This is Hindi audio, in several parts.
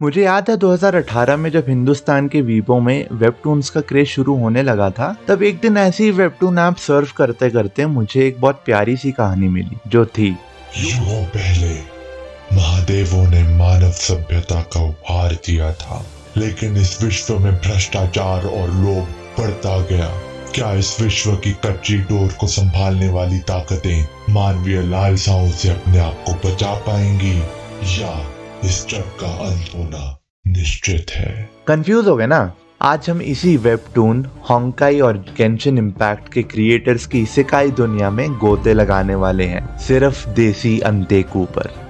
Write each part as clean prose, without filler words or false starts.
मुझे याद है 2018 में जब हिंदुस्तान के वीबो में वेबटून्स का क्रेज शुरू होने लगा था, तब एक दिन ऐसी वेबटून ऐप सर्फ करते करते मुझे एक बहुत प्यारी सी कहानी मिली जो थी युगों पहले महादेवों ने मानव सभ्यता का उपहार दिया था, लेकिन इस विश्व में भ्रष्टाचार और लोभ बढ़ता गया। क्या इस विश्व की कच्ची डोर को संभालने वाली ताकतें मानवीय लालसाओं से अपने आप को बचा पाएंगी, या इस जग का अंत होना निश्चित है? कंफ्यूज हो गए ना? आज हम इसी वेबटून, होंकाई और गेंशिन इम्पैक्ट के क्रिएटर्स की इसेकाई दुनिया में गोते लगाने वाले हैं, सिर्फ देसी अंतेकू पर।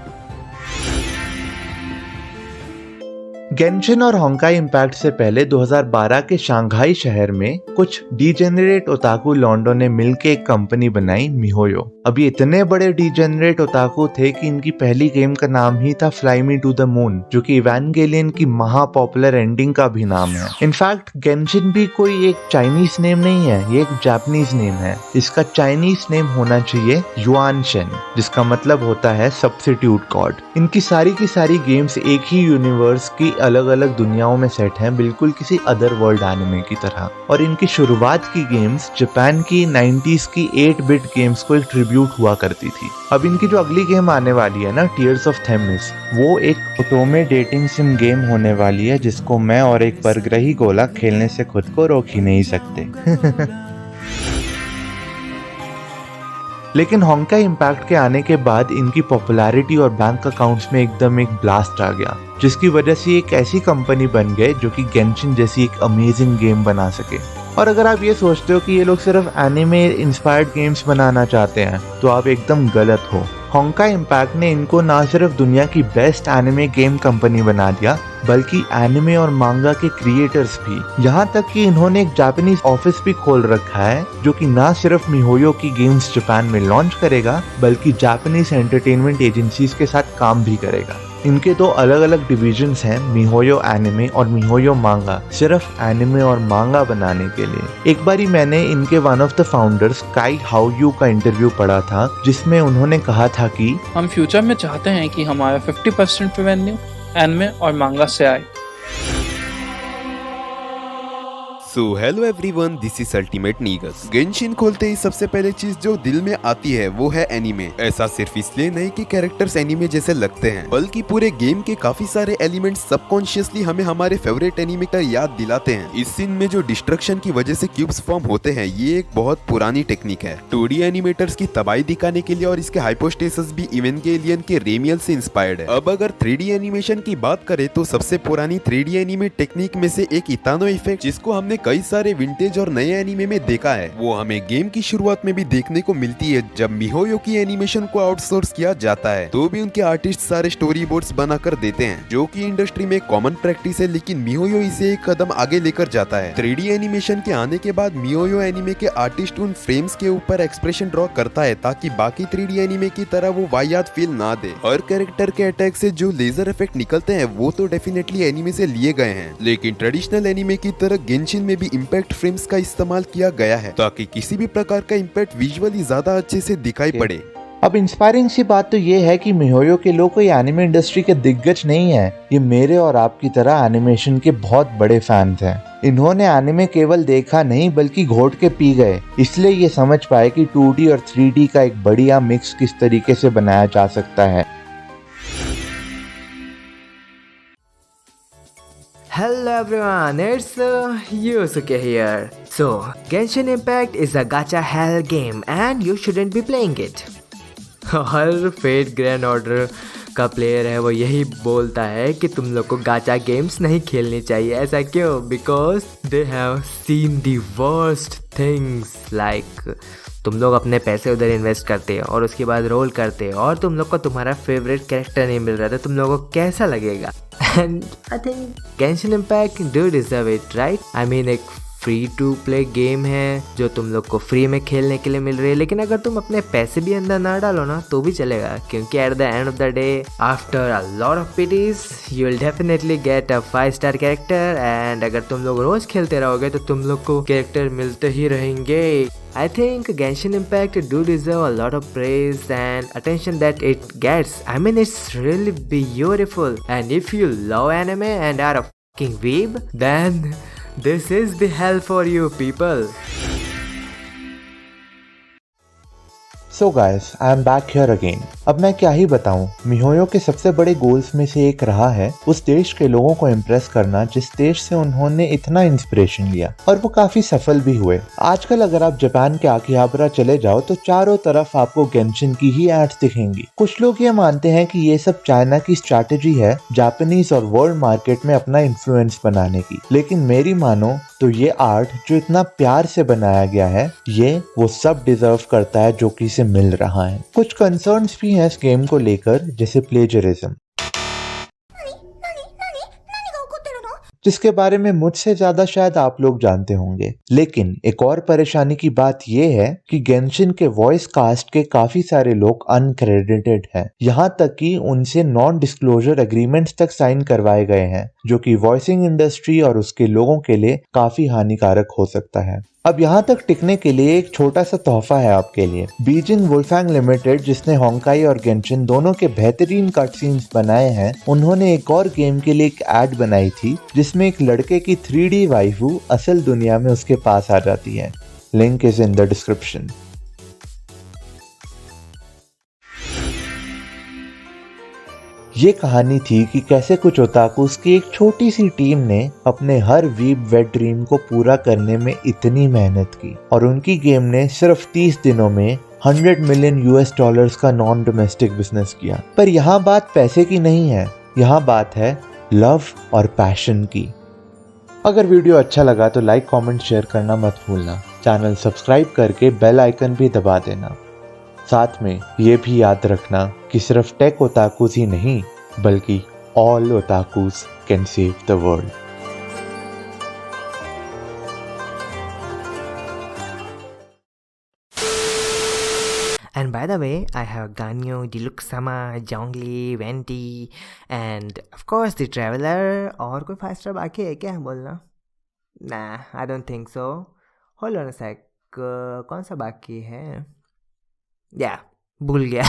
गेंशिन और होंकाई इम्पैक्ट से पहले 2012 के शंघाई शहर में कुछ डीजेनरेट ओताकू लॉन्डो ने मिलकर एक कंपनी बनाई, मिहोयो। अब ये इतने बड़े डीजेनरेट ओताकू थे कि इनकी पहली गेम का नाम ही था fly me to the moon, जो कि इवेंगेलियन की महा पॉपुलर एंडिंग का भी नाम है। इनफैक्ट गेंशिन भी कोई एक चाइनीज नेम नहीं है, ये एक जापानीज नेम है। इसका चाइनीज नेम होना चाहिए युआनशेन, जिसका मतलब होता है सब्स्टिट्यूट गॉड। इनकी सारी की सारी गेम्स एक ही यूनिवर्स की अलग अलग दुनियाओं में सेट हैं, बिल्कुल किसी अदर वर्ल्ड एनिमे की तरह। और इनकी शुरुआत की गेम्स जापान की 90s की 8-बिट गेम्स को एक ट्रिब्यूट हुआ करती थी। अब इनकी जो अगली गेम आने वाली है ना, टीयर्स ऑफ थेमिस, वो एक ओटोमे डेटिंग सिम गेम होने वाली है, जिसको मैं और एक परग्रही गोला खेलने से खुद को रोक ही नहीं सकते। लेकिन होंकाई इम्पैक्ट के आने के बाद इनकी पॉपुलैरिटी और बैंक अकाउंट्स में एकदम एक ब्लास्ट आ गया, जिसकी वजह से एक ऐसी कंपनी बन गए जो कि गेंशिन जैसी एक अमेजिंग गेम बना सके। और अगर आप ये सोचते हो कि ये लोग सिर्फ एनिमे इंस्पायर्ड गेम्स बनाना चाहते हैं, तो आप एकदम गलत हो। होंकाई इम्पैक्ट ने इनको ना सिर्फ दुनिया की बेस्ट एनिमे गेम कंपनी बना दिया, बल्कि एनिमे और मांगा के क्रिएटर्स भी। यहाँ तक कि इन्होंने एक जापानीज ऑफिस भी खोल रखा है, जो कि ना सिर्फ मिहोयो की गेम्स जापान में लॉन्च करेगा, बल्कि जापानीज एंटरटेनमेंट एजेंसीज के साथ काम भी करेगा। इनके दो अलग अलग डिविजन्स हैं, मिहोयो एनिमे और मिहोयो मांगा, सिर्फ एनिमे और मांगा बनाने के लिए। एक बारी मैंने इनके वन ऑफ द फाउंडर्स काई हाओयू का इंटरव्यू पढ़ा था, जिसमें उन्होंने कहा था कि हम फ्यूचर में चाहते हैं कि हमारा 50% रेवेन्यू एनिमे और मांगा से आए। So hello everyone, this is ultimate Neegus. Genshin खोलते ही सबसे पहले चीज जो दिल में आती है वो है एनीमे। ऐसा सिर्फ इसलिए नहीं कि कैरेक्टर्स एनीमे जैसे लगते हैं, बल्कि पूरे गेम के काफी सारे एलिमेंट्स सबकॉन्शियसली हमें हमारे फेवरेट एनिमेटर याद दिलाते हैं। इस सीन में जो डिस्ट्रक्शन की वजह से क्यूब्स फॉर्म होते हैं, ये एक बहुत पुरानी टेक्निक है। 2D एनिमेटर्स की तबाही दिखाने के लिए, और इसके हाइपोस्टेसिस भी इवेंगेलियन के रेमियल से इंस्पायर्ड है। अब अगर 3D एनिमेशन की बात करें तो सबसे पुरानी 3D एनिमे टेक्निक में से एक इतानो इफेक्ट, जिसको हमने कई सारे विंटेज और नए एनीमे में देखा है, वो हमें गेम की शुरुआत में भी देखने को मिलती है। जब मिहोयो की एनिमेशन को आउटसोर्स किया जाता है, तो भी उनके आर्टिस्ट सारे स्टोरी बोर्ड्स बनाकर देते हैं, जो कि इंडस्ट्री में कॉमन प्रैक्टिस है। लेकिन मिहोयो इसे एक कदम आगे लेकर जाता है। 3D एनिमेशन के आने के बाद मिहोयो एनीमे के आर्टिस्ट उन फ्रेम्स के ऊपर एक्सप्रेशन ड्रॉ करता है, ताकि बाकी 3D एनीमे की तरह वो वाहियात फील ना दे। और कैरेक्टर के अटैक से जो लेजर इफेक्ट निकलते हैं, वो तो डेफिनेटली एनीमे से लिए गए हैं, लेकिन ट्रेडिशनल एनीमे की तरह गेंशिन में भी इम्पैक्ट फ्रेम्स का इस्तेमाल किया गया है, ताकि किसी भी प्रकार का इम्पैक्ट विजुअली ज्यादा अच्छे से दिखाई पड़े। अब इंस्पायरिंग सी बात तो ये है कि मिहोयो के लोग कोई एनिमे इंडस्ट्री के दिग्गज नहीं है। ये मेरे और आपकी तरह एनिमेशन के बहुत बड़े फैंस हैं। इन्होंने एनिमे केवल देखा नहीं, बल्कि घोट के पी गए, इसलिए ये समझ पाए कि 2D और 3D का एक बढ़िया मिक्स किस तरीके से बनाया जा सकता है। Hello everyone, it's Yusuke here. So, Genshin Impact is a gacha hell game and you shouldn't be playing it. हर फेट ग्रैंड ऑर्डर का प्लेयर है वो यही बोलता है कि तुम लोग को गाचा गेम्स नहीं खेलनी चाहिए। ऐसा क्यों? Because they have seen the worst things. Like तुम लोग अपने पैसे उधर इन्वेस्ट करते हो और उसके बाद रोल करते हो और तुम लोग को तुम्हारा फेवरेट कैरेक्टर नहीं मिल रहा, तो तुम लोगों को कैसा लगेगा? And I think Genshin impact do deserve it, right? I mean एक फ्री टू प्ले गेम है जो तुम लोग को फ्री में खेलने के लिए मिल रही है, लेकिन अगर तुम अपने पैसे भी अंदर ना डालो ना तो भी चलेगा, क्योंकि at the end of the day after a lot of pities you will definitely get a 5 star character. And अगर तुम लोग रोज खेलते रहोगे तो तुम लोग को कैरेक्टर मिलते ही रहेंगे। I think Genshin Impact do deserve a lot of praise and attention that it gets. I mean, it's really beautiful. And if you love anime and are a fucking weeb, then this is the hell for you people. So guys, I am back here again. अब मैं क्या ही बताऊं, मिहोयो के सबसे बड़े गोल्स में से एक रहा है उस देश के लोगों को इम्प्रेस करना जिस देश से उन्होंने इतना इंस्पिरेशन लिया, और वो काफी सफल भी हुए। आजकल अगर आप जापान के आकिहाबरा चले जाओ तो चारों तरफ आपको गेंशिन की ही एड्स दिखेंगी। कुछ लोग ये मानते हैं कि ये सब चाइना की स्ट्रैटेजी है जापानीज और वर्ल्ड मार्केट में अपना इन्फ्लुएंस बनाने की, लेकिन मेरी मानो तो ये आर्ट जो इतना प्यार से बनाया गया है, ये वो सब डिजर्व करता है जो कि इसे मिल रहा है। कुछ कंसर्न्स भी हैं इस गेम को लेकर, जैसे प्लेजरिज्म, जिसके बारे में मुझसे ज्यादा शायद आप लोग जानते होंगे। लेकिन एक और परेशानी की बात यह है कि गेंशिन के वॉइस कास्ट के काफी सारे लोग अनक्रेडिटेड हैं, यहाँ तक कि उनसे नॉन डिस्क्लोजर एग्रीमेंट्स तक साइन करवाए गए हैं, जो कि वॉइसिंग इंडस्ट्री और उसके लोगों के लिए काफी हानिकारक हो सकता है। अब यहाँ तक टिकने के लिए एक छोटा सा तोहफा है आपके लिए। बीजिंग वुल्फैंग लिमिटेड, जिसने होंकाई और गेंशिन दोनों के बेहतरीन कट सीन्स बनाए हैं, उन्होंने एक और गेम के लिए एक एड बनाई थी जिसमें एक लड़के की 3D वाइफू असल दुनिया में उसके पास आ जाती है। Link is in the description. ये कहानी थी कि कैसे कुछ ओताकुस की एक छोटी सी टीम ने अपने हर वीब वेट ड्रीम को पूरा करने में इतनी मेहनत की, और उनकी गेम ने सिर्फ 30 दिनों में $100 मिलियन का नॉन डोमेस्टिक बिजनेस किया। पर यहाँ बात पैसे की नहीं है, यहाँ बात है लव और पैशन की। अगर वीडियो अच्छा लगा तो लाइक, कमेंट, शेयर करना मत भूलना। चैनल सब्सक्राइब करके बेल आइकन भी दबा देना। साथ में ये भी याद रखना कि सिर्फ टेक ओताकुस ही नहीं, बल्कि all otakus can save the world. And by the way, I have Ganyo, Diluksama, Zhongli, Venti, and of course the Traveler. और कोई 5 स्टार बाकी है क्या बोलना? Nah, I don't think so. Hold on a sec. कौन सा बाकी है? Yeah, भूल गया।